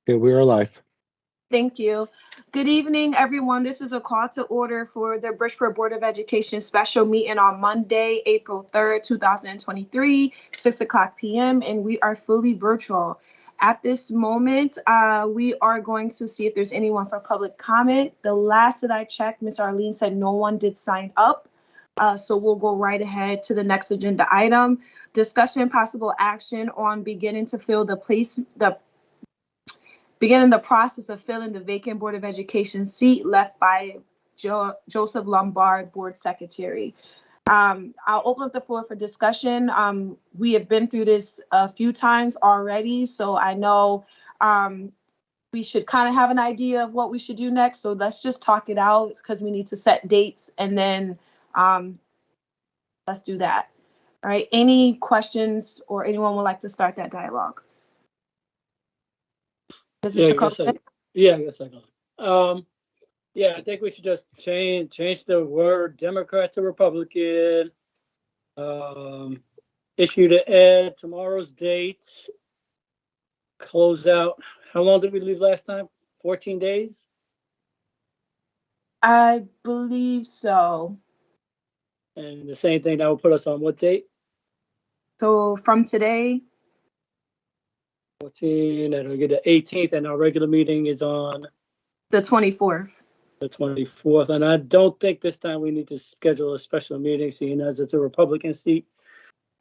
Yeah, we are live. Thank you. Good evening, everyone. This is a call to order for the Bridgeport Board of Education special meeting on Monday, April 3rd, 2023, 6 o'clock p.m., and we are fully virtual. At this moment, we are going to see if there's anyone for public comment. The last that I checked, Ms. Arlene said no one did sign up. So we'll go right ahead to the next agenda item. Discussion and possible action on beginning the process of filling the vacant Board of Education seat left by Joseph Lombard, Board Secretary. I'll open up the floor for discussion. We have been through this a few times already, so I know we should kind of have an idea of what we should do next. So let's just talk it out because we need to set dates, and then let's do that. All right, any questions or anyone would like to start that dialogue? I guess I can. Yeah, I think we should just change the word Democrat to Republican. Issue to add tomorrow's dates. Close out. How long did we leave last time? 14 days? I believe so. And the same thing, that will put us on what date? So from today? 14, that'll get the 18th, and our regular meeting is on? The 24th. The 24th, and I don't think this time we need to schedule a special meeting, seeing as it's a Republican seat,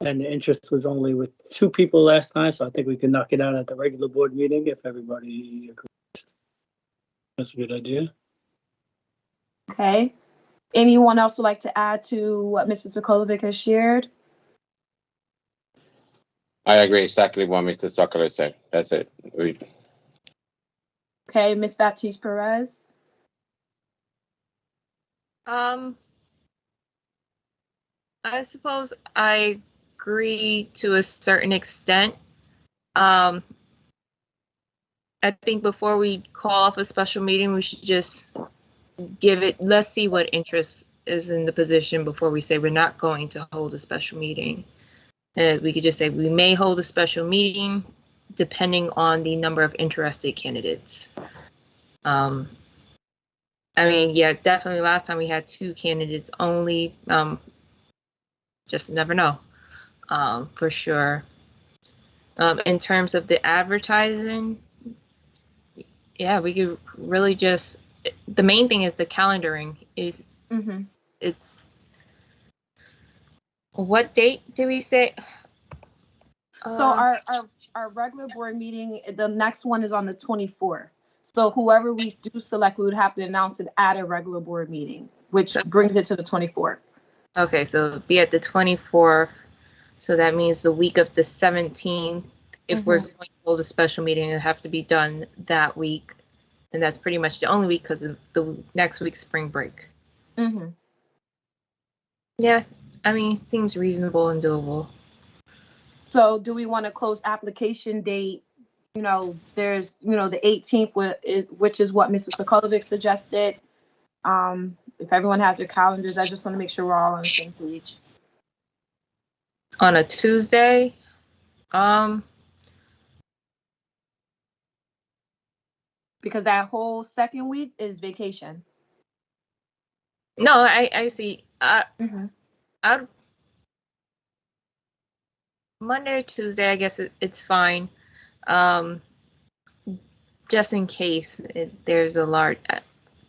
and the interest was only with 2 people last time, so I think we can knock it out at the regular board meeting if everybody agrees. That's a good idea. Okay. Anyone else would like to add to what Mr. Sokolovic has shared? I agree exactly what Mr. Sokolovic said. That's it. Okay, Ms. Baptiste Perez. I suppose I agree to a certain extent. I think before we call off a special meeting, we should just let's see what interest is in the position before we say we're not going to hold a special meeting. We could just say we may hold a special meeting depending on the number of interested candidates. I mean, yeah, definitely last time we had 2 candidates only. Just never know, for sure. In terms of the advertising, yeah, we could really just, the main thing is the calendaring is, it's, what date did we say? So our regular board meeting, the next one is on the 24th. So whoever we do select, we would have to announce it at a regular board meeting, which brings it to the 24th. Okay, so be at the 24th. So that means the week of the 17th. If we're going to hold a special meeting, it'll have to be done that week. And that's pretty much the only week because of the next week's spring break. Yeah, I mean, it seems reasonable and doable. So do we want to close application date? You know, there's, the 18th, which is what Mr. Sokolovic suggested. If everyone has their calendars, I just want to make sure we're all on the same page. On a Tuesday? Because that whole second week is vacation. No, I see. Monday or Tuesday, I guess it's fine. Just in case there's a large, I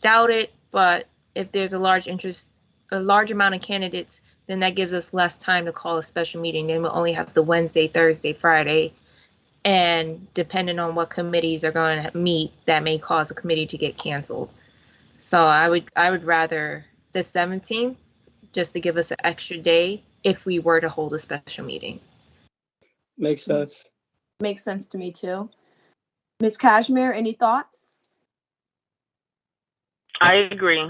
doubt it, but if there's a large amount of candidates, then that gives us less time to call a special meeting. Then we'll only have the Wednesday, Thursday, Friday, and depending on what committees are going to meet, that may cause a committee to get canceled. So I would rather the 17th, just to give us an extra day if we were to hold a special meeting. Makes sense. Makes sense to me too. Ms. Cashmere, any thoughts? I agree.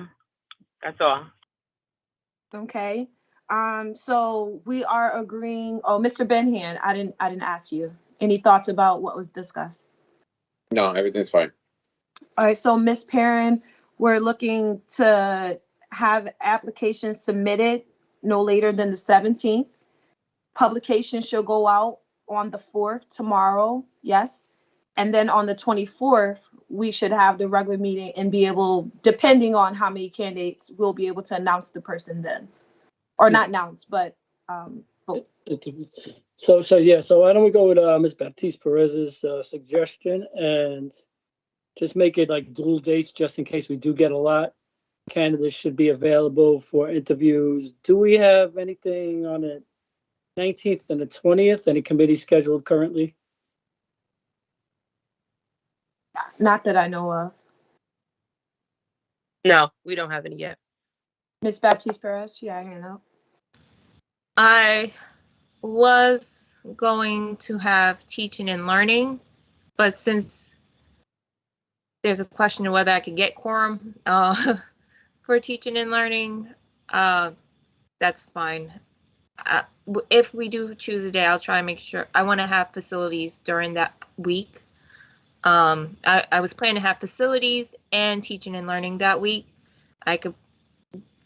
That's all. Okay. So we are agreeing. Oh, Mr. Benhan, I didn't ask you. Any thoughts about what was discussed? No, everything's fine. All right. So Ms. Perrin, we're looking to have applications submitted no later than the 17th. Publication should go out on the 4th, tomorrow. Yes. And then on the 24th, we should have the regular meeting and be able, depending on how many candidates, we'll be able to announce the person then. Or not announce, but vote. So why don't we go with Ms. Baptiste Perez's suggestion and just make it like dual dates just in case we do get a lot. Candidates should be available for interviews. Do we have anything on the 19th and the 20th? Any committees scheduled currently? Not that I know of. No, we don't have any yet. Ms. Baptiste Perez, yeah, I hand up. I was going to have teaching and learning, but since there's a question of whether I could get quorum for teaching and learning, that's fine. If we do choose a day, I'll try and make sure. I want to have facilities during that week. I was planning to have facilities and teaching and learning that week.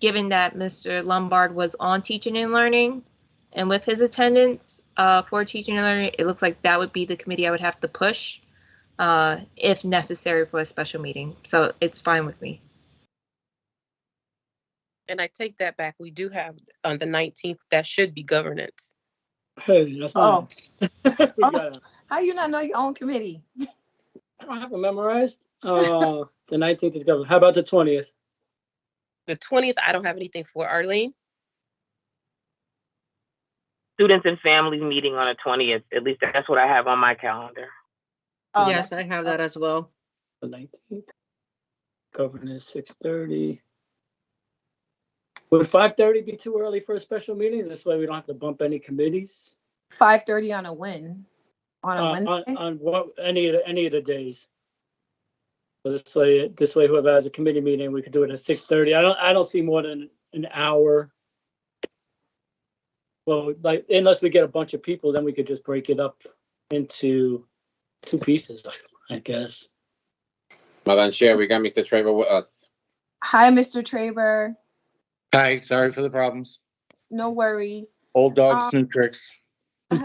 Given that Mr. Lombard was on teaching and learning, and with his attendance for teaching and learning, it looks like that would be the committee I would have to push if necessary for a special meeting. So it's fine with me. And I take that back. We do have on the 19th, that should be governance. Hey, that's Oh. not. How you not know your own committee? I don't have it memorized. The 19th is government. How about the 20th? The 20th, I don't have anything for. Arlene? Students and families meeting on the 20th. At least that's what I have on my calendar. Oh, Yes, that's- I have that as well. The 19th. Governance 6:30. Would 5:30 be too early for a special meeting? This way we don't have to bump any committees. 5:30 on a win. On a Wednesday? On what, any of the days. So this way whoever has a committee meeting, we could do it at 6:30. I don't see more than an hour. Well, like, unless we get a bunch of people, then we could just break it up into two pieces, I guess. Madam Chair, we got Mr. Trevor with us. Hi, Mr. Traber. Hi, sorry for the problems. No worries. Old dogs, new tricks.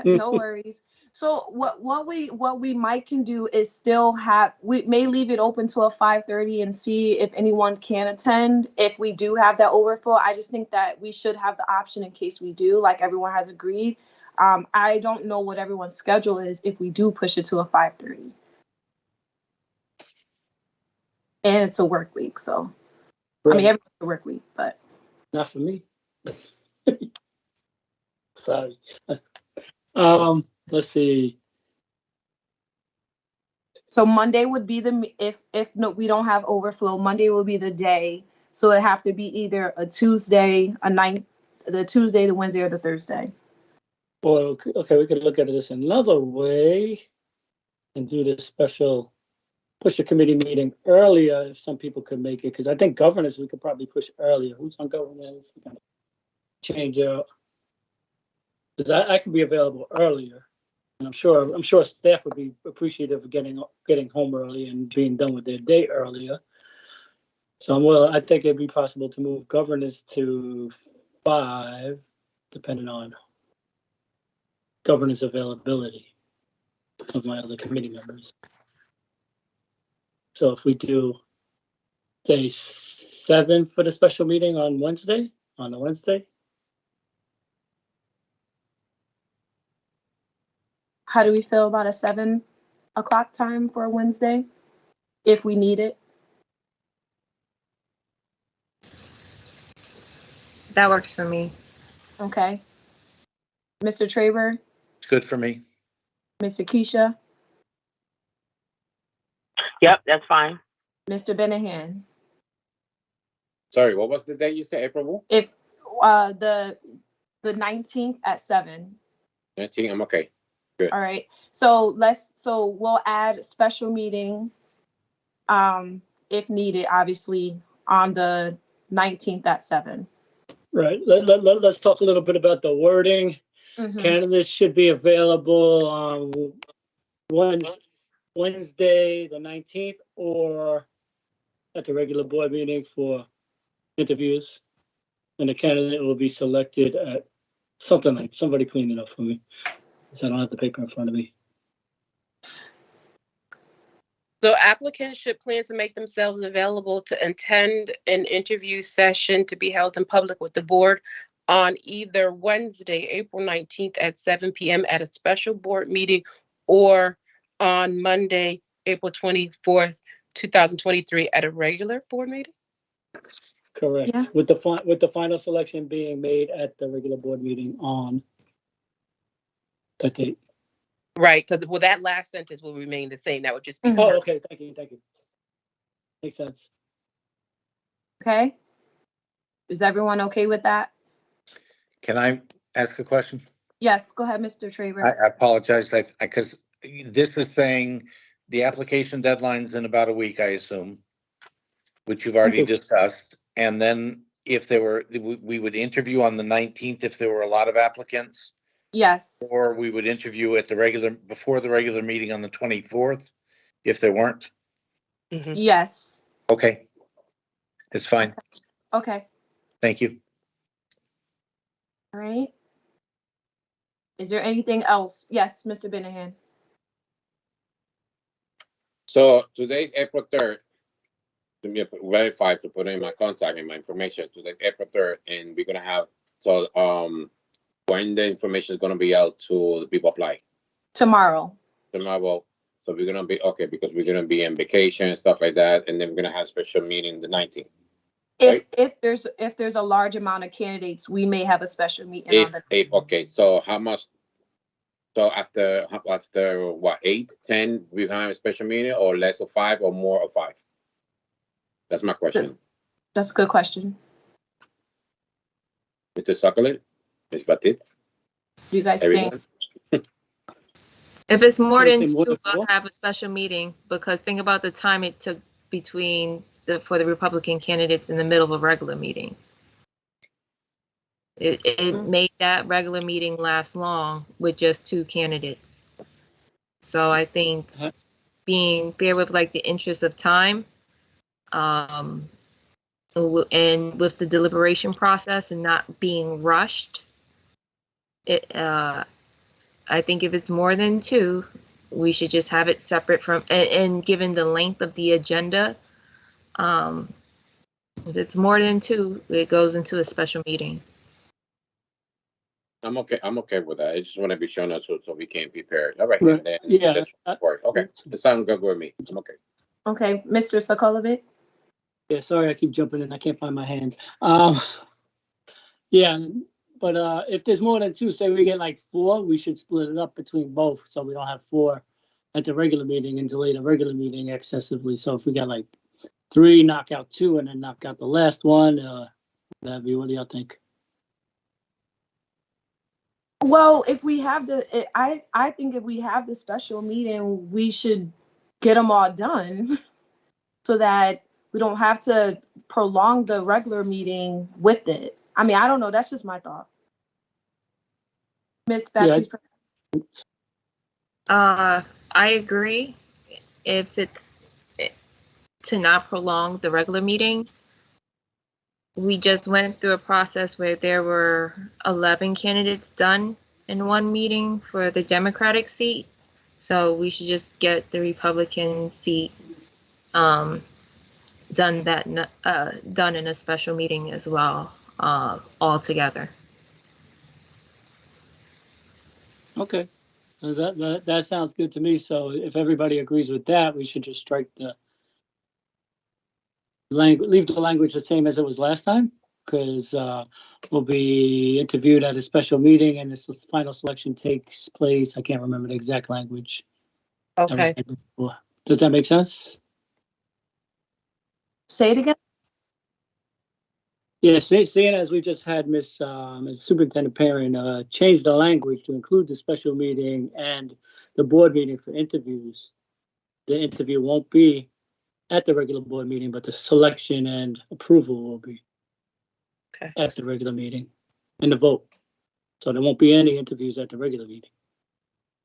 No worries. So what we might can do is still we may leave it open to a 5:30 and see if anyone can attend. If we do have that overflow, I just think that we should have the option in case we do, like everyone has agreed. I don't know what everyone's schedule is if we do push it to a 5:30. And it's a work week, so I mean everyone's a work week, but Not for me. Sorry. Let's see. so Monday would be if no, we don't have overflow, Monday will be the day. So it'd have to be either a Tuesday, the Tuesday, the Wednesday, or the Thursday. Well, okay, we could look at this another way and do this special, push the committee meeting earlier if some people could make it, because I think governance, we could probably push earlier. Who's on governance? We can change out. Because I could be available earlier. And I'm sure staff would be appreciative of getting home early and being done with their day earlier. So I think it'd be possible to move governance to 5, depending on governance availability of my other committee members. So if we do, say, 7 for the special meeting on the Wednesday. How do we feel about a 7 o'clock time for a Wednesday, if we need it? That works for me. Okay. Mr. Traber, It's good for me. Mr. Keisha, Yep, that's fine. Mr. Benahan. Sorry, what was the date you said, April? If the 19th at 7. 19, I'm okay. All right. So we'll add special meeting if needed, obviously, on the 19th at 7. Right. Let's talk a little bit about the wording. Mhm. Candidates should be available on Wednesday, the 19th, or at the regular board meeting for interviews. And the candidate will be selected at something like, somebody clean it up for me, because I don't have the paper in front of me. So applicants should plan to make themselves available to attend an interview session to be held in public with the board on either Wednesday, April 19th at 7 p.m. at a special board meeting, or on Monday, April 24th, 2023 at a regular board meeting? Correct. Yeah. With the final selection being made at the regular board meeting on that date. Right, because, well, that last sentence will remain the same. That would just be. Mhm. Oh, okay. Thank you. Makes sense. Okay? Is everyone okay with that? Can I ask a question? Yes, go ahead, Mr. Traver. I apologize, because this is saying the application deadline's in about a week, I assume, which you've already discussed. And then if there were, we would interview on the 19th if there were a lot of applicants, Yes, or we would interview at before the regular meeting on the 24th if there weren't. Mhm. yes, Okay. It's fine. okay, Thank you. all right. Is there anything else? Yes, Mr. Benahan. So today's April 3rd. To me, verify to put in my contact and my information. Today's April 3rd, and we're gonna have, so when the information is gonna be out to the people apply Tomorrow. tomorrow. So we're gonna be okay because we're gonna be on vacation and stuff like that, and then we're gonna have a special meeting the 19th. If there's a large amount of candidates, we may have a special meeting on the. Okay, so how much? So after what, 8, 10, we have a special meeting, or less of 5, or more of 5? That's my question. That's a good question. Mr. Succulent, Ms. Batit, Do you guys everyone? think? If it's more Wanna than say more two, than we'll four? have a special meeting, because think about the time it took for the Republican candidates in the middle of a regular meeting. It Mhm. made that regular meeting last long with just 2 candidates. So I think Uh-huh. being fair with like the interest of time, and with the deliberation process and not being rushed, I think if it's more than 2, we should just have it separate from, and given the length of the agenda, if it's more than 2, it goes into a special meeting. I'm okay with that. I just want to be shown so we can prepare. All right. Right. And then Yeah. that's work. Okay. That sounds good with me. I'm okay. Okay, Mr. Sokolovich? Yeah, sorry, I keep jumping in. I can't find my hand. Yeah, but if there's more than 2, say we get like 4, we should split it up between both, so we don't have 4 at the regular meeting and delay the regular meeting excessively. So if we got like 3, knock out 2, and then knock out the last one, that'd be, what do y'all think? Well, if we have I think if we have the special meeting, we should get them all done so that we don't have to prolong the regular meeting with it. I mean, I don't know. That's just my thought. Ms. Baptiste? I agree. If it's to not prolong the regular meeting, we just went through a process where there were 11 candidates done in one meeting for the Democratic seat. So we should just get the Republican seat done in a special meeting as well, all together. Okay, so that sounds good to me. So if everybody agrees with that, we should just strike the language, leave the language the same as it was last time, because we'll be interviewed at a special meeting and this final selection takes place. I can't remember the exact language. Okay. Does that make sense? Say it again. Yeah, seeing as we just had Ms. Superintendent Perrin change the language to include the special meeting and the board meeting for interviews, the interview won't be at the regular board meeting, but the selection and approval will be Okay. at the regular meeting and the vote. So there won't be any interviews at the regular meeting.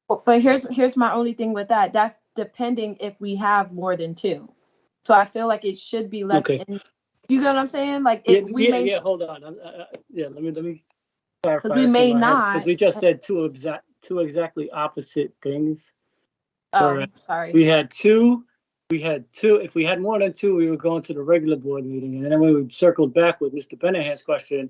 But here's my only thing with that. That's depending if we have more than 2. So I feel like it should be left Okay. in. You get what I'm saying? Like Yeah, hold on. Let me clarify. Because we may not. Because we just said two exactly opposite things. Oh, Correct. sorry. We had 2 we had two, if we had more than two, we would go into the regular board meeting, and then we would circle back with Mr. Benahan's question,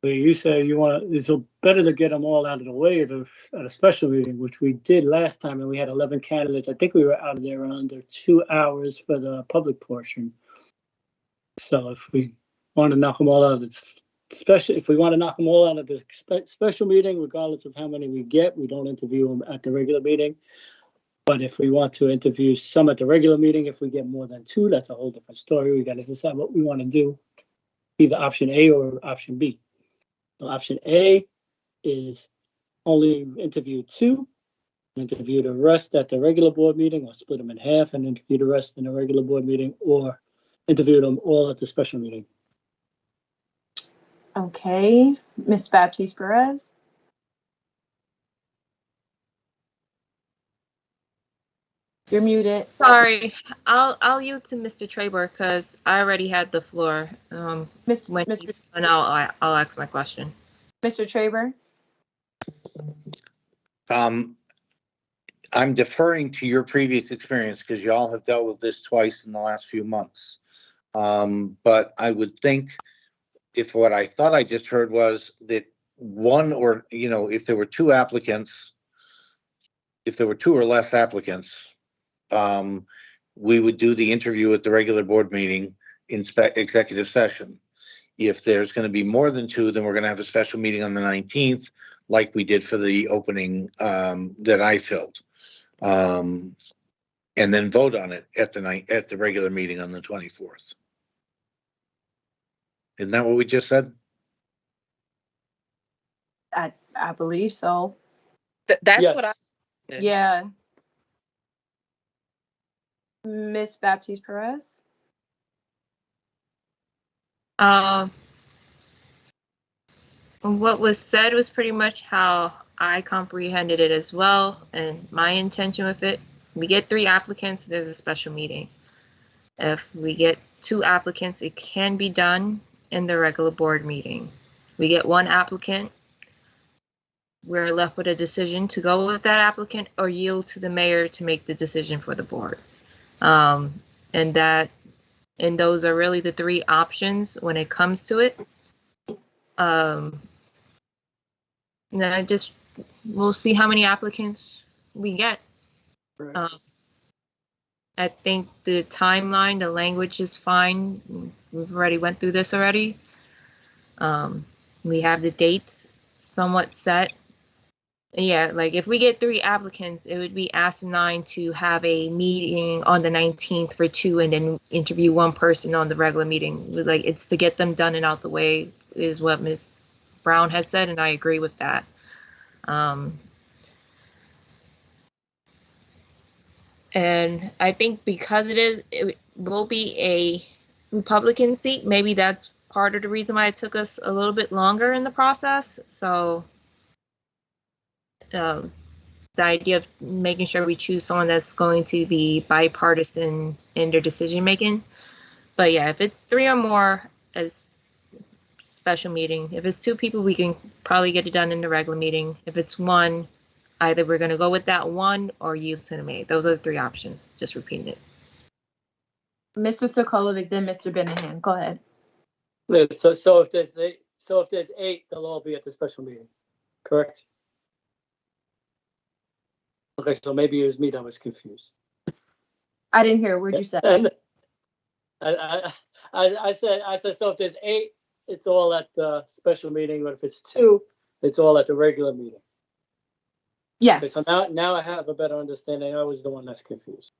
where you say you want to, it's better to get them all out of the way at a special meeting, which we did last time, and we had 11 candidates. I think we were out of there under 2 hours for the public portion. So if we want to knock them all out, if we want to knock them all out at the special meeting, regardless of how many we get, we don't interview them at the regular meeting. But if we want to interview some at the regular meeting, if we get more than 2, that's a whole different story. We got to decide what we want to do, either option A or option B. So option A is only interview 2, interview the rest at the regular board meeting, or split them in half and interview the rest in the regular board meeting, or interview them all at the special meeting. Okay, Ms. Baptiste Perez. You're muted. Sorry, I'll yield to Mr. Traber because I already had the floor. When he's done, I'll ask my question. Mr. Traber. I'm deferring to your previous experience because y'all have dealt with this twice in the last few months. But I would think if what I thought I just heard was that one or, if there were 2 applicants, if there were 2 or less applicants, we would do the interview at the regular board meeting in executive session. If there's going to be more than 2, then we're going to have a special meeting on the 19th, like we did for the opening that I filled, and then vote on it at the regular meeting on the 24th. Isn't that what we just said? I believe so. That's Yes. what I. Yeah. Ms. Baptiste Perez. What was said was pretty much how I comprehended it as well, and my intention with it. We get 3 applicants, there's a special meeting. If we get 2 applicants, it can be done in the regular board meeting. We get 1 applicant, we're left with a decision to go with that applicant or yield to the mayor to make the decision for the board. And those are really the 3 options when it comes to it. We'll see how many applicants we get. Right. I think the timeline, the language is fine. We've already went through this already. We have the dates somewhat set. Yeah, like if we get 3 applicants, it would be asinine to have a meeting on the 19th for 2 and then interview 1 person on the regular meeting. Like, it's to get them done and out the way is what Ms. Brown has said, and I agree with that. And I think because it will be a Republican seat, maybe that's part of the reason why it took us a little bit longer in the process. So the idea of making sure we choose someone that's going to be bipartisan in their decision making. But yeah, if it's 3 or more as special meeting, if it's 2 people, we can probably get it done in the regular meeting. If it's 1, either we're going to go with that 1 or yield to the mayor. Those are the 3 options. Just repeating it. Mr. Sokolovic, then Mr. Benahan. Go ahead. Yeah, so if there's 8, they'll all be at the special meeting, correct? Okay, so maybe it was me that was confused. I didn't hear. What'd you say? And I said so if there's 8, it's all at the special meeting, but if it's 2, it's all at the regular meeting. Yes. Okay, so now I have a better understanding. I was the one that's confused.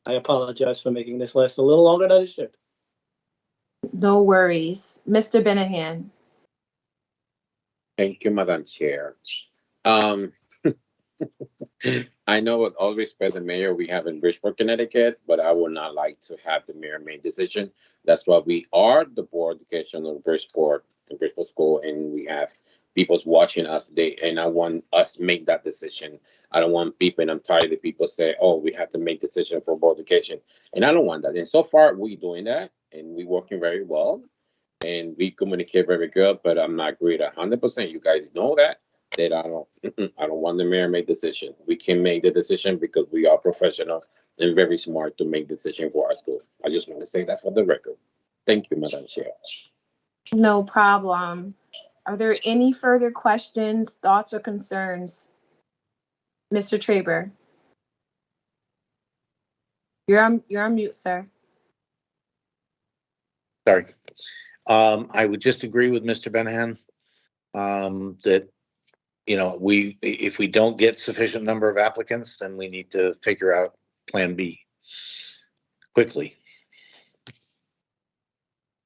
I apologize for making this last a little longer than it should. No worries. Mr. Benahan. Thank you, Madam Chair. I know with all respect the mayor we have in Bridgeport, Connecticut, but I would not like to have the mayor make decision. That's why we are the board of education of Bridgeport School, and we have people watching us. And I want us to make that decision. I don't want people, and I'm tired of people say, "Oh, we have to make decision for board education," and I don't want that. And so far, we doing that, and we working very well, and we communicate very good. But I'm not agreed 100%. You guys know that. that I don't want the mayor to make decision. We can make the decision because we are professional and very smart to make decision for our school. I just want to say that for the record. Thank you, Madam Chair. No problem. Are there any further questions, thoughts, or concerns? Mr. Traber? You're on mute, sir. Sorry. I would just agree with Mr. Benahan, that, you know, if we don't get sufficient number of applicants, then we need to figure out Plan B quickly.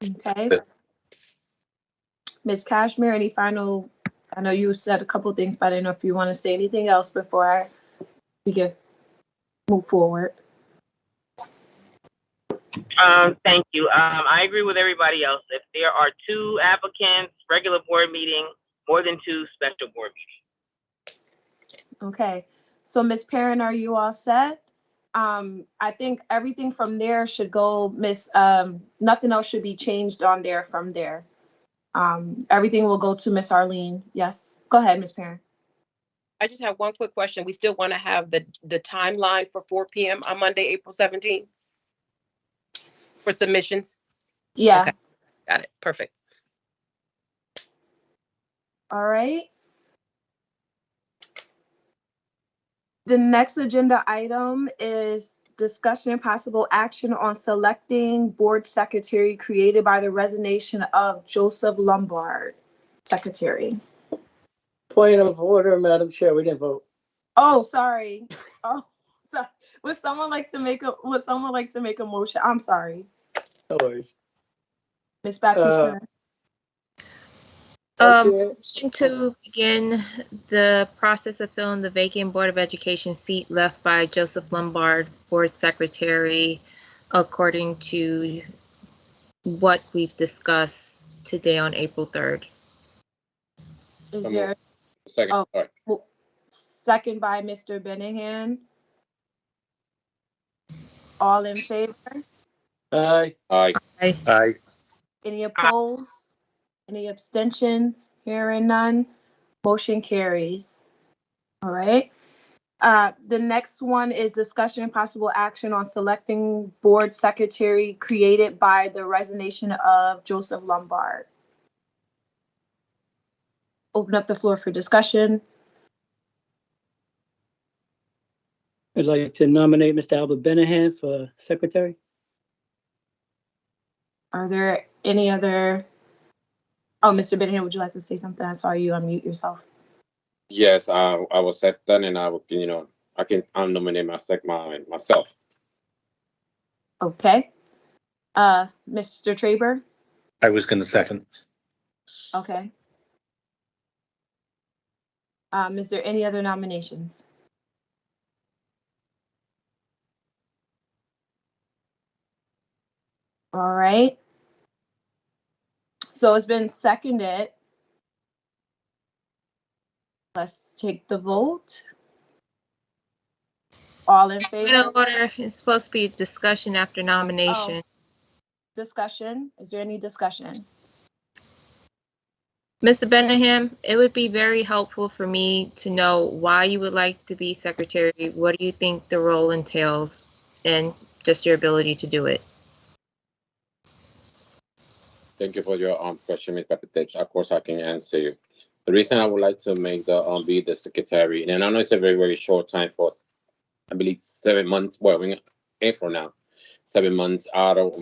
Okay. Ms. Cashmere, any final, I know you said a couple things, but I don't know if you want to say anything else before we move forward. Thank you. I agree with everybody else. If there are 2 applicants, regular board meeting, more than 2 special board meetings. Okay. So Ms. Perrin, are you all set? I think everything from there should go, nothing else should be changed on there from there. Everything will go to Miss Arlene. Yes. Go ahead, Ms. Perrin. I just have one quick question. We still want to have the timeline for 4 p.m. on Monday, April 17th for submissions? Yeah. Okay. Got it. Perfect. All right. The next agenda item is discussion and possible action on selecting board secretary created by the resignation of Joseph Lombard, secretary. Point of order, Madam Chair, we didn't vote. Oh, sorry. Oh, sorry. Would someone like to make a motion? I'm sorry. No worries. Ms. Baptiste. Motion to begin the process of filling the vacant Board of Education seat left by Joseph Lombard, Board Secretary, according to what we've discussed today on April 3rd. Is there Second. Oh. Sorry. second by Mr. Benahan? All in favor? Aye. Aye. Aye. Any opposed? Any abstentions? Hearing none, motion carries. All right. The next one is discussion and possible action on selecting board secretary created by the resignation of Joseph Lombard. Open up the floor for discussion. I'd like to nominate Mr. Albert Benahan for secretary. Are there any other? Oh, Mr. Benahan, would you like to say something? I saw you unmute yourself. Yes, I was done, and I will, I can nominate myself. Okay. Mr. Traber? I was going to second. Okay. Is there any other nominations? All right. So it's been seconded. Let's take the vote. All in Point favor? of order, it's supposed to be discussion after nomination. Discussion? Is there any discussion? Mr. Benahan, it would be very helpful for me to know why you would like to be secretary. What do you think the role entails, and just your ability to do it? Thank you for your question, Ms. Baptiste. Of course, I can answer you. The reason I would like to make be the secretary, and I know it's a very, very short time for, I believe, 7 months. Well, we're in April now. 7 months out of,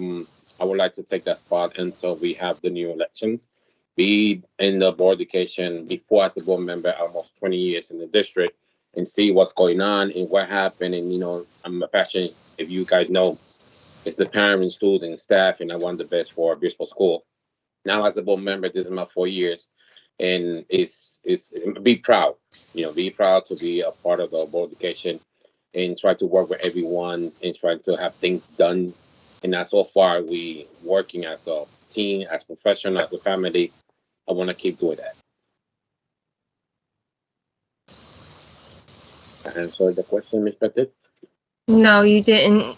I would like to take that spot until we have the new elections. Be in the board education before as a board member, almost 20 years in the district, and see what's going on and what happened. And, I'm passionate, if you guys know, it's the parents, students, staff, and I want the best for Obispo School. Now, as a board member, this is my 4 years, and it's be proud, be proud to be a part of the board education and try to work with everyone and try to have things done. And that so far, we working as a team, as professional, as a family. I want to keep doing that. Answer the question, Ms. Petit? No, you didn't.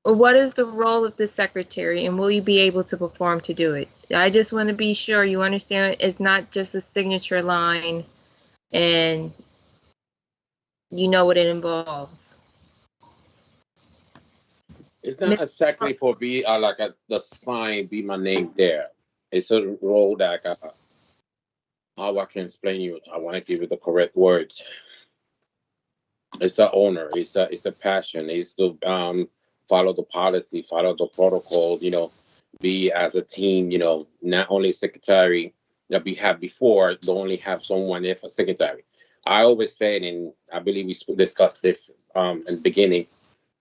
What is the role of the secretary, and will you be able to perform to do it? I just want to be sure you understand it's not just a signature line and you know what it involves. It's not exactly for be like the sign, be my name there. It's a role that how I can explain you. I want to give you the correct words. It's an honor. It's a passion. It's to follow the policy, follow the protocol. You know, be as a team. You know, not only secretary that we had before. Don't only have someone there for secretary. I always said, and I believe we discussed this in the beginning,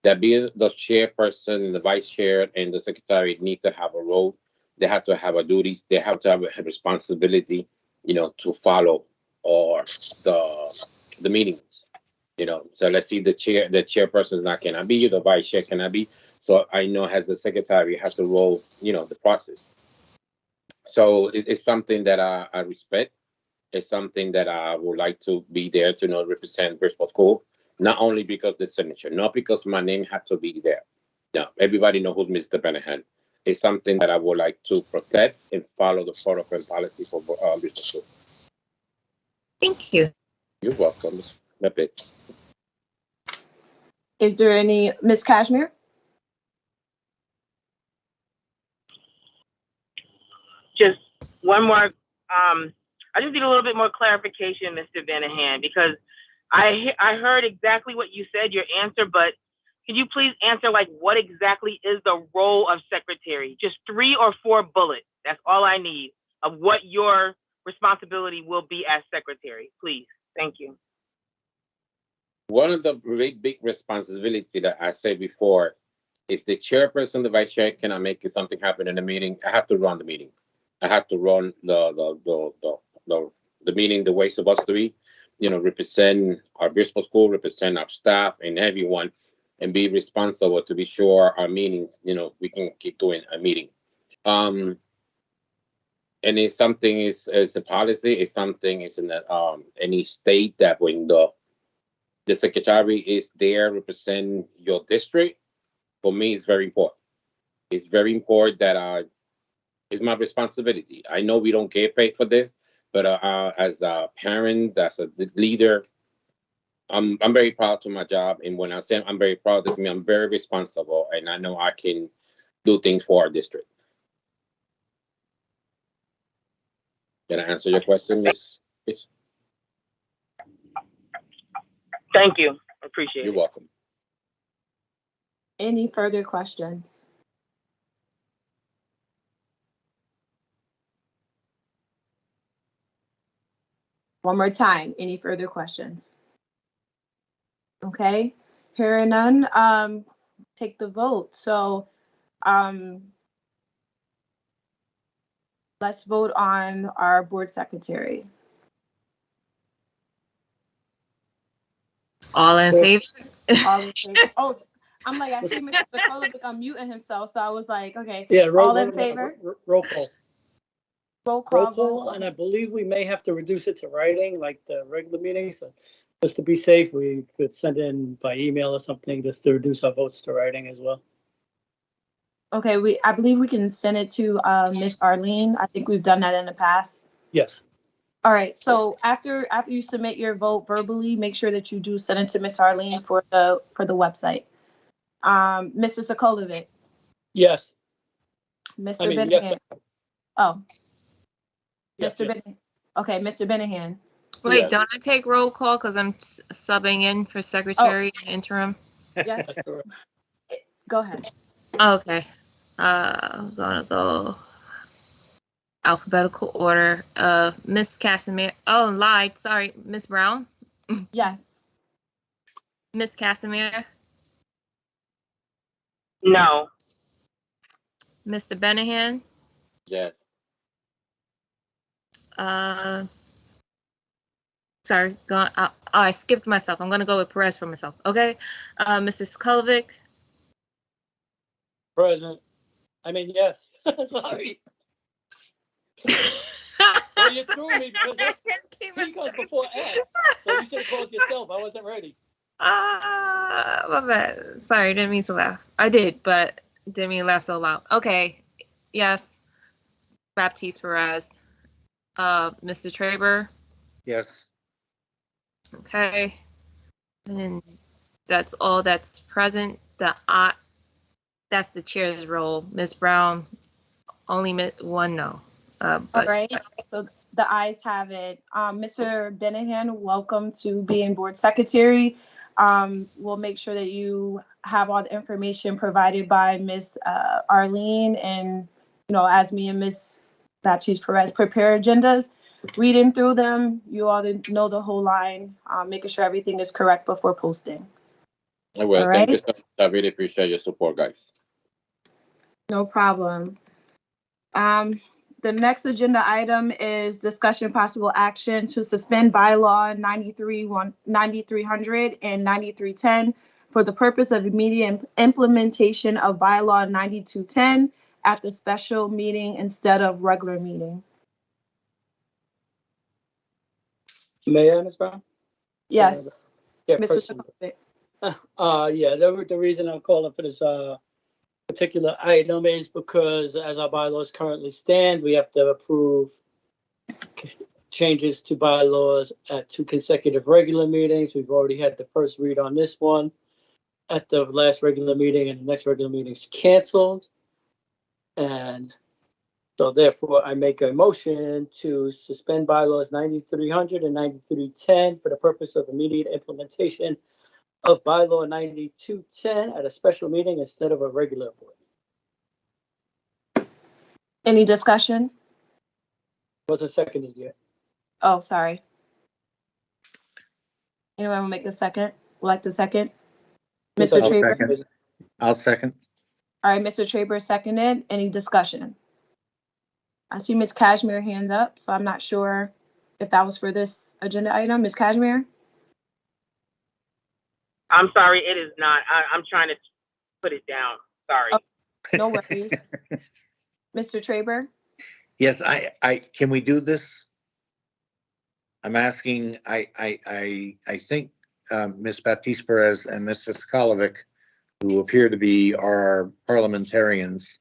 that be the chairperson, the vice chair, and the secretary need to have a role. They have to have a duties. They have to have a responsibility, you know, to follow or the meetings. You know, so let's see the chairperson is not, can I be, the vice chair, can I be? So I know as the secretary has to roll, you know, the process. So it's something that I respect. It's something that I would like to be there to, you know, represent Bridgeport School. Not only because the signature, not because my name had to be there. No, everybody knows who's Mr. Benahan. It's something that I would like to protect and follow the protocol and policy for Bridgeport School. Thank you. You're welcome. That's it. Is there any, Ms. Cashmere? Just one more. I just need a little bit more clarification, Mr. Benahan, because I heard exactly what you said, your answer, but could you please answer, like, what exactly is the role of secretary? Just 3 or 4 bullets. That's all I need of what your responsibility will be as secretary, please. Thank you. One of the really big responsibility that I said before, if the chairperson, the vice chair cannot make something happen in the meeting, I have to run the meeting. I have to run the meeting the way it's supposed to be. You know, represent our Bridgeport School, represent our staff and everyone, and be responsible to be sure our meetings, you know, we can keep doing a meeting. And it's something is a policy. It's something is in any state that when the secretary is there represent your district, for me, it's very important. It's very important that it's my responsibility. I know we don't get paid for this, but as a parent, as a leader, I'm very proud of my job. And when I say I'm very proud, this means I'm very responsible, and I know I can do things for our district. Can I answer your question, Ms.? Thank you. Appreciate it. You're welcome. Any further questions? One more time, any further questions? Okay, hearing none, take the vote. So let's vote on our board secretary. All in favor? All in favor? Oh, I'm like, I see Mr. Kolovic unmuting himself, so I was like, okay. Yeah, all in favor? Roll call. Roll call. Roll call, and I believe we may have to reduce it to writing like the regular meetings. So just to be safe, we could send in by email or something just to reduce our votes to writing as well. Okay, I believe we can send it to Miss Arlene. I think we've done that in the past. Yes. All right, so after you submit your vote verbally, make sure that you do send it to Miss Arlene for the website. Mr. Sokolovic. Yes. Mr. Benahan. Yes. Oh. Yes, Mr. yes. Benahan. Okay, Mr. Benahan. Wait, Yes. don't I take roll call because I'm subbing in for secretary interim? Yes. That's correct. Go ahead. Okay. I'm gonna go alphabetical order. Miss Casimir. Oh, lied. Sorry, Miss Brown. Yes. Miss Casimir. No. Mr. Benahan. Yes. Sorry, I skipped myself. I'm gonna go with Perez for myself. Okay. Mr. Sokolovic. Present. I mean, yes. Sorry. Well, you threw me because that's P goes before S. So you should have called yourself. I wasn't ready. My bad. Sorry, didn't mean to laugh. I did, but didn't mean to laugh so loud. Okay. Yes. Baptiste Perez, Mr. Traber. Yes. Okay. And then that's all that's present. That's the chair's role. Ms. Brown, only one no. All But right, so the ayes have it. Mr. Benahan, welcome to being board secretary. We'll make sure that you have all the information provided by Miss Arlene, and as me and Miss Baptiste Perez prepare agendas, reading through them, you all know the whole line, making sure everything is correct before posting. I will. All Thank you right. so much. I really appreciate your support, guys. No problem. The next agenda item is discussion possible action to suspend bylaw 9300 and 9310 for the purpose of immediate implementation of bylaw 9210 at the special meeting instead of regular meeting. May I, Ms. Brown? Yes, Yeah, Mr. person. Chakotay. Yeah, the reason I'm calling for this particular item is because as our bylaws currently stand, we have to approve changes to bylaws at 2 consecutive regular meetings. We've already had the first read on this one at the last regular meeting, and the next regular meeting is canceled. And so therefore, I make a motion to suspend bylaws 9300 and 9310 for the purpose of immediate implementation of bylaw 9210 at a special meeting instead of a regular board. Any discussion? Wasn't seconded yet. Oh, sorry. Anyone will make a second? Would like to second? Yes, Mr. I'll Traber? second. I'll second. All right, Mr. Traber seconded. Any discussion? I see Ms. Cashmere hand up, so I'm not sure if that was for this agenda item. Ms. Cashmere? I'm sorry, it is not. I'm trying to put it down. Sorry. Oh. No worries. Mr. Traber? Yes, I can we do this? I'm asking, I think Ms. Baptiste Perez and Mr. Sokolovic, who appear to be our parliamentarians,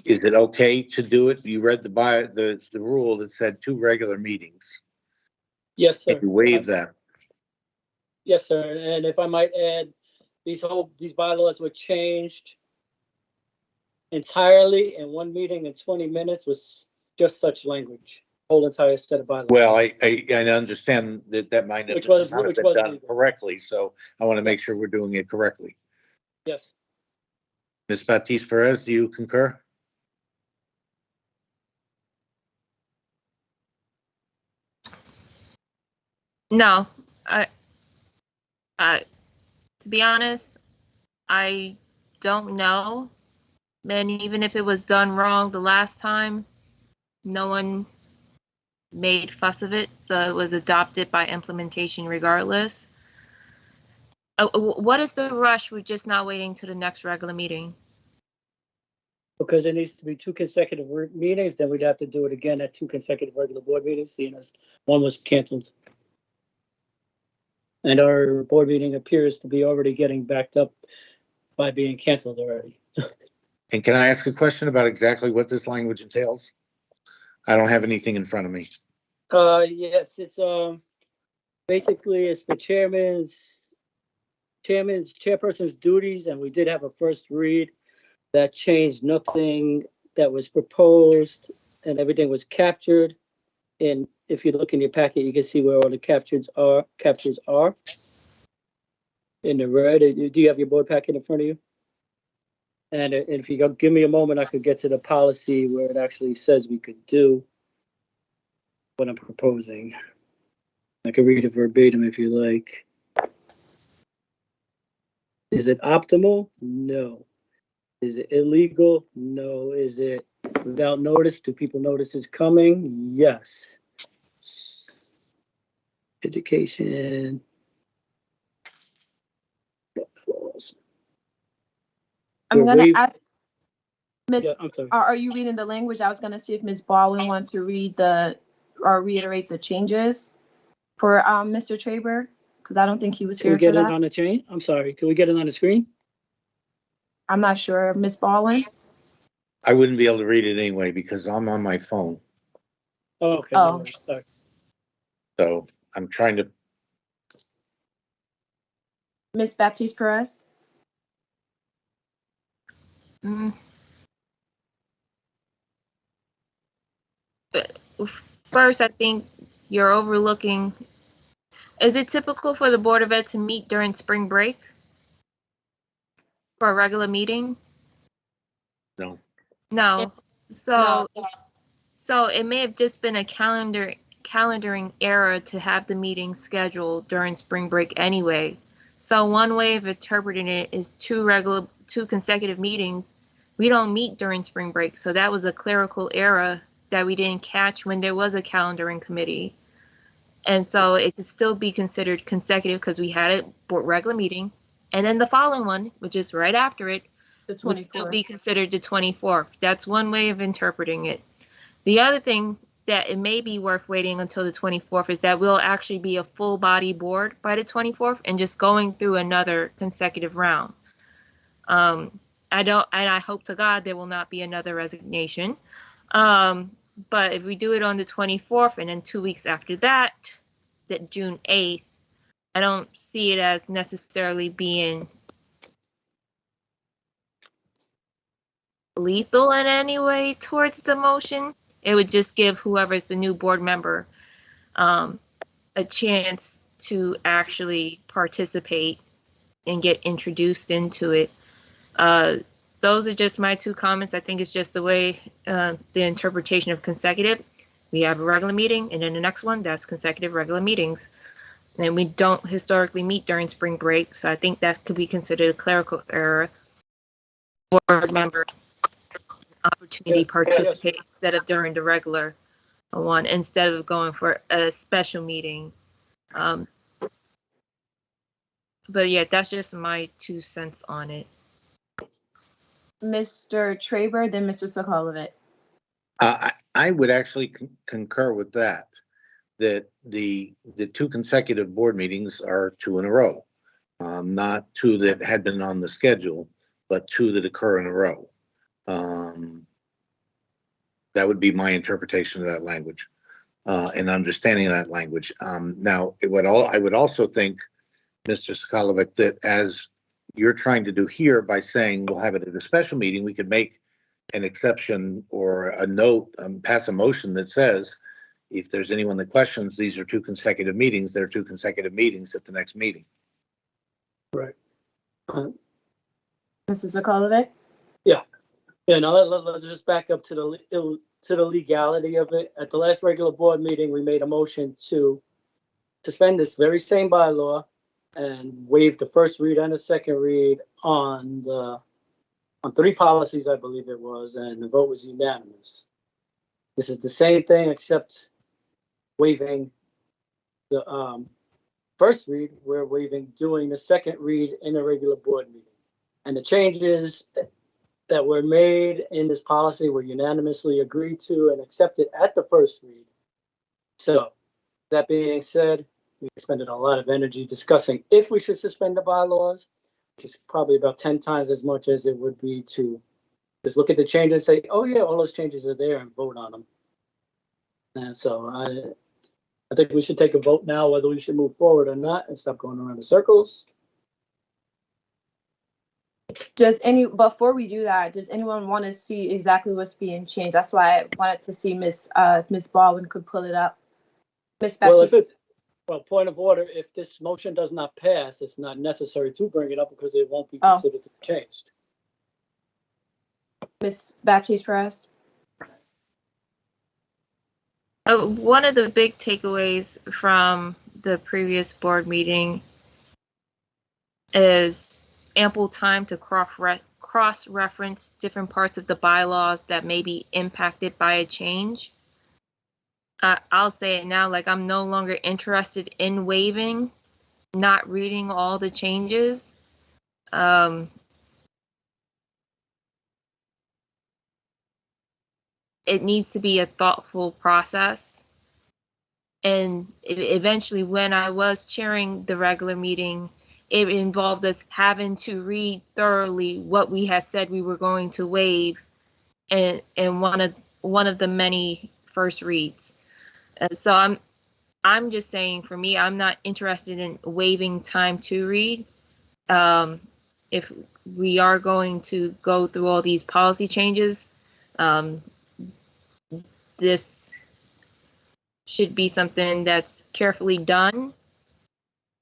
is it okay to do it? You read the rule that said 2 regular meetings. Yes, sir. Can you waive that? Yes, sir. And if I might add, these bylaws were changed entirely in one meeting in 20 minutes with just such language. Whole entire set of bylaws. Well, I understand that might not have been done legal. correctly, so I want to make sure we're doing it correctly. Yes. Ms. Baptiste Perez, do you concur? no, to be honest, I don't know. And even if it was done wrong the last time, no one made fuss of it, so it was adopted by implementation regardless. What is the rush with just not waiting to the next regular meeting? Because it needs to be 2 consecutive meetings, then we'd have to do it again at 2 consecutive regular board meetings, seeing as one was canceled. And our board meeting appears to be already getting backed up by being canceled already. And can I ask a question about exactly what this language entails? I don't have anything in front of me. Yes, it's basically it's the chairperson's duties, and we did have a first read that changed nothing that was proposed, and everything was captured. And if you look in your packet, you can see where all the captures are in the red. Do you have your board packet in front of you? And if you give me a moment, I could get to the policy where it actually says we could do what I'm proposing. I can read it verbatim if you like. Is it optimal? No. Is it illegal? No. Is it without notice? Do people notice it's coming? Yes. Education. I'm We're gonna waived- ask Ms. Yeah, I'm sorry. Are you reading the language? I was gonna see if Ms. Baldwin wants to read or reiterate the changes for Mr. Traber, because I don't think he was Can we here for get it that. on the chain? I'm sorry. Can we get it on the screen? I'm not sure. Ms. Baldwin? I wouldn't be able to read it anyway because I'm on my phone. Oh, okay. Oh. no worries. Sorry. So I'm trying to, Ms. Baptiste Perez? Mm. First, I think you're overlooking, is it typical for the Board of Ed to meet during spring break? For a regular meeting? no. No. No. So it may have just been a calendaring error to have the meeting scheduled during spring break anyway. So one way of interpreting it is two consecutive meetings. We don't meet during spring break, so that was a clerical error that we didn't catch when there was a calendaring committee. And so it could still be considered consecutive because we had a regular meeting. And then the following one, which is right after it, The would still 24th. be considered the 24th. That's one way of interpreting it. The other thing that it may be worth waiting until the 24th is that we'll actually be a full body board by the 24th and just going through another consecutive round. I hope to God there will not be another resignation. But if we do it on the 24th and then 2 weeks after that, that June 8th, I don't see it as necessarily being lethal in any way towards the motion. It would just give whoever's the new board member a chance to actually participate and get introduced into it. Those are just my two comments. I think it's just the way the interpretation of consecutive. We have a regular meeting and then the next one, that's consecutive regular meetings. And we don't historically meet during spring break. So I think that could be considered a clerical error. Board member opportunity to participate instead of during the regular one, instead of going for a special meeting. But yeah, that's just my 2 cents on it. Mr. Traber, then Mr. Sokolovich. I would actually concur with that, that the two consecutive board meetings are 2 in a row. Not 2 that had been on the schedule, but 2 that occur in a row. That would be my interpretation of that language, and understanding of that language. Now, I would also think, Mr. Sokolovich, that as you're trying to do here by saying we'll have it at a special meeting, we could make an exception or a note, pass a motion that says, if there's anyone that questions, these are 2 consecutive meetings, there are 2 consecutive meetings at the next meeting. Right. Mr. Sokolovich? Yeah, now let's just back up to the legality of it. At the last regular board meeting, we made a motion to suspend this very same bylaw and waive the first read and the second read on 3 policies, I believe it was, and the vote was unanimous. This is the same thing except waiving the first read. We're waiving doing the second read in a regular board meeting. And the changes that were made in this policy were unanimously agreed to and accepted at the first read. So that being said, we expended a lot of energy discussing if we should suspend the bylaws, which is probably about 10 times as much as it would be to just look at the changes and say, oh yeah, all those changes are there, and vote on them. And so I think we should take a vote now whether we should move forward or not and stop going around in circles. Before we do that, does anyone want to see exactly what's being changed? That's why I wanted to see Miss Baldwin could pull it up. Miss Baptiste. Well, point of order, if this motion does not pass, it's not necessary to bring it up because it won't be considered to be changed. Miss Baptiste Perez. One of the big takeaways from the previous board meeting is ample time to cross-reference different parts of the bylaws that may be impacted by a change. I'll say it now, like I'm no longer interested in waiving, not reading all the changes. It needs to be a thoughtful process. And eventually, when I was chairing the regular meeting, it involved us having to read thoroughly what we had said we were going to waive in one of the many first reads. So I'm just saying, for me, I'm not interested in waiving time to read. If we are going to go through all these policy changes, this should be something that's carefully done.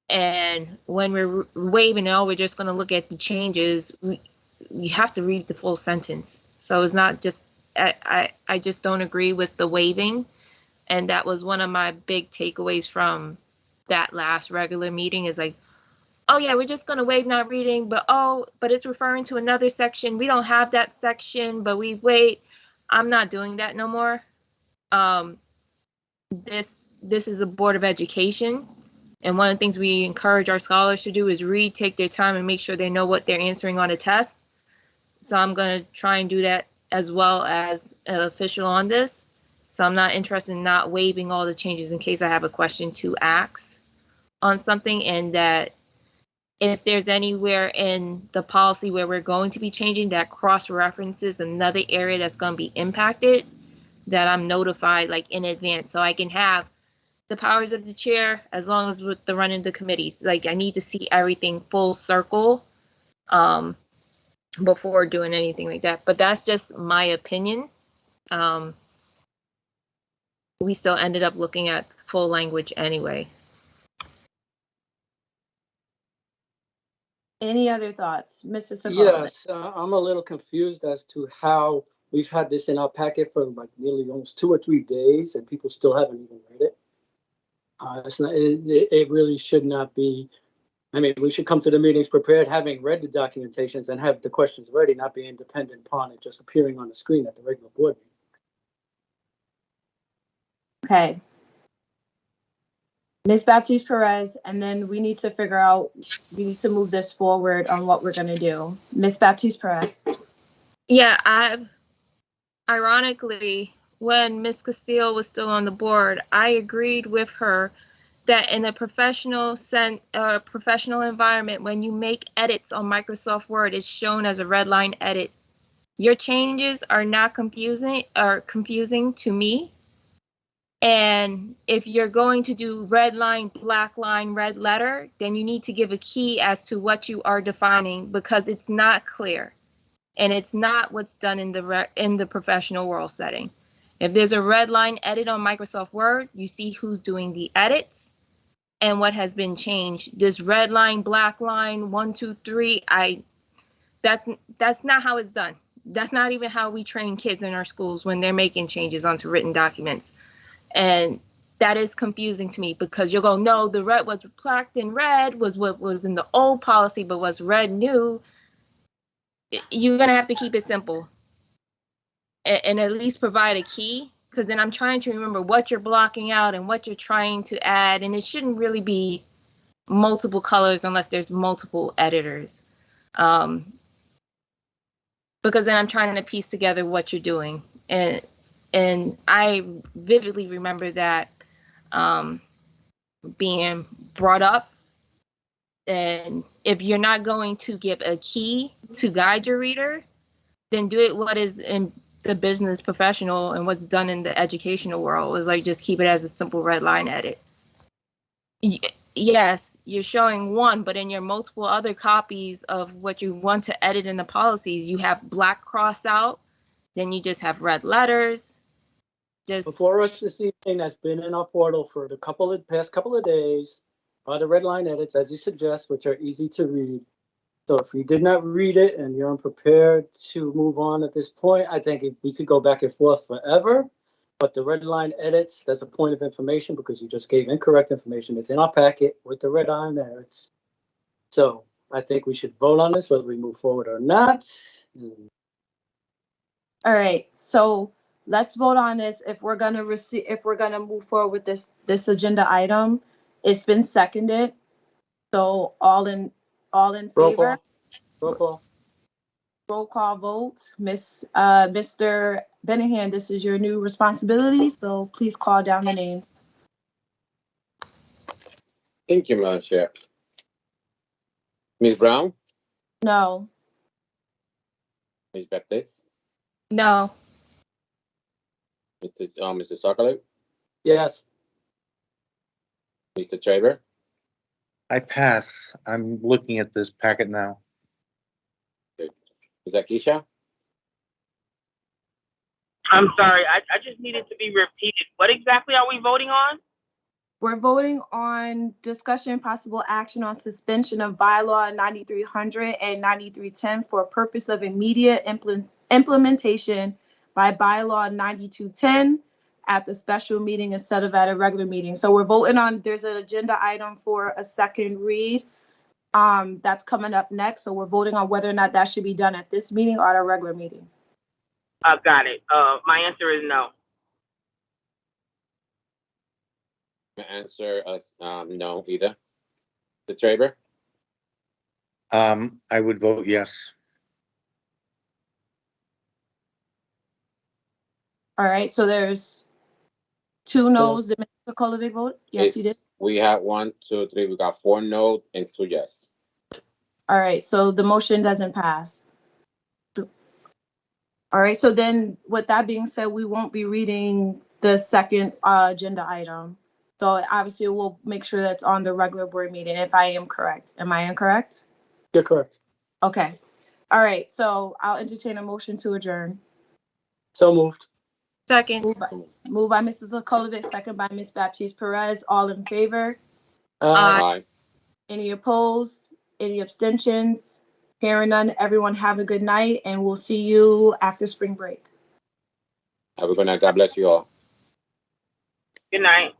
And when we're waiving it, we're just going to look at the changes. We have to read the full sentence. So it's not just, I just don't agree with the waiving. And that was one of my big takeaways from that last regular meeting, is like, oh yeah, we're just going to waive not reading, but it's referring to another section. We don't have that section, but we wait. I'm not doing that no more. This is a Board of Education. And one of the things we encourage our scholars to do is read, take their time, and make sure they know what they're answering on a test. So I'm going to try and do that as well as an official on this. So I'm not interested in not waiving all the changes in case I have a question to ask on something, and that if there's anywhere in the policy where we're going to be changing that cross-references another area that's going to be impacted, that I'm notified like in advance, so I can have the powers of the chair as long as with the running the committees. Like, I need to see everything full circle before doing anything like that. But that's just my opinion. We still ended up looking at full language anyway. Any other thoughts, Mr. Sabala? Yes, I'm a little confused as to how we've had this in our packet for like nearly almost 2 or 3 days and people still haven't even read it. It really should not be. I mean, we should come to the meetings prepared, having read the documentations, and have the questions ready, not being dependent upon it just appearing on the screen at the regular board meeting. Okay. Ms. Baptiste Perez, and then we need to move this forward on what we're going to do. Ms. Baptiste Perez. Yeah, ironically, when Ms. Castile was still on the board, I agreed with her that in a professional environment, when you make edits on Microsoft Word, it's shown as a red line edit. Your changes are not confusing to me. And if you're going to do red line, black line, red letter, then you need to give a key as to what you are defining, because it's not clear. And it's not what's done in the professional world setting. If there's a red line edit on Microsoft Word, you see who's doing the edits and what has been changed. This red line, black line, 1, 2, 3, that's not how it's done. That's not even how we train kids in our schools when they're making changes onto written documents. And that is confusing to me, because you'll go, no, the red was plaqued in red was what was in the old policy, but was red new. You're going to have to keep it simple and at least provide a key, because then I'm trying to remember what you're blocking out and what you're trying to add. And it shouldn't really be multiple colors unless there's multiple editors. Because then I'm trying to piece together what you're doing. And I vividly remember that being brought up. And if you're not going to give a key to guide your reader, then do it what is in the business professional and what's done in the educational world, is like just keep it as a simple red line edit. Yes, you're showing one, but in your multiple other copies of what you want to edit in the policies, you have black cross out, then you just have red letters. Before us this evening, that's been in our portal for the past couple of days, are the red line edits, as you suggest, which are easy to read. So if you did not read it and you're unprepared to move on at this point, I think we could go back and forth forever. But the red line edits, that's a point of information, because you just gave incorrect information. It's in our packet with the red line edits. So I think we should vote on this, whether we move forward or not. All right, so let's vote on this. If we're gonna move forward with this agenda item, it's been seconded. So all in favor? Roll call vote. Mr. Benningham, this is your new responsibility, so please call down the name. Thank you, Madam Chair. Ms. Brown? No. Ms. Baptiste? No. Mr. Sokolow, Yes. Mr. Traver, I pass. I'm looking at this packet now. Ms. Keisha, I'm sorry, I just needed to be repeated. What exactly are we voting on? We're voting on discussion possible action on suspension of bylaw 9300 and 9310 for purpose of immediate implementation by bylaw 9210 at the special meeting instead of at a regular meeting. So we're voting on, there's an agenda item for a second read that's coming up next. So we're voting on whether or not that should be done at this meeting or at a regular meeting. Got it. My answer is no. my answer is no either. Mr. Traver, I would vote yes. All right, so there's two no's. Did Mr. Kolovic vote? Yes, he did. we have 1, 2, 3. We got 4 no and 2 yes. All right, so the motion doesn't pass. All right, so then with that being said, we won't be reading the second agenda item. So obviously we'll make sure that's on the regular board meeting if I am correct. Am I incorrect? You're correct. Okay. All right, so I'll entertain a motion to adjourn. So moved. Second. Moved by Mrs. Kolovic, second by Ms. Baptiste Perez. All in favor? Aye. Any opposed? Any abstentions? Hearing none, everyone have a good night, and we'll see you after spring break. Have a good night. God bless you all. Good night.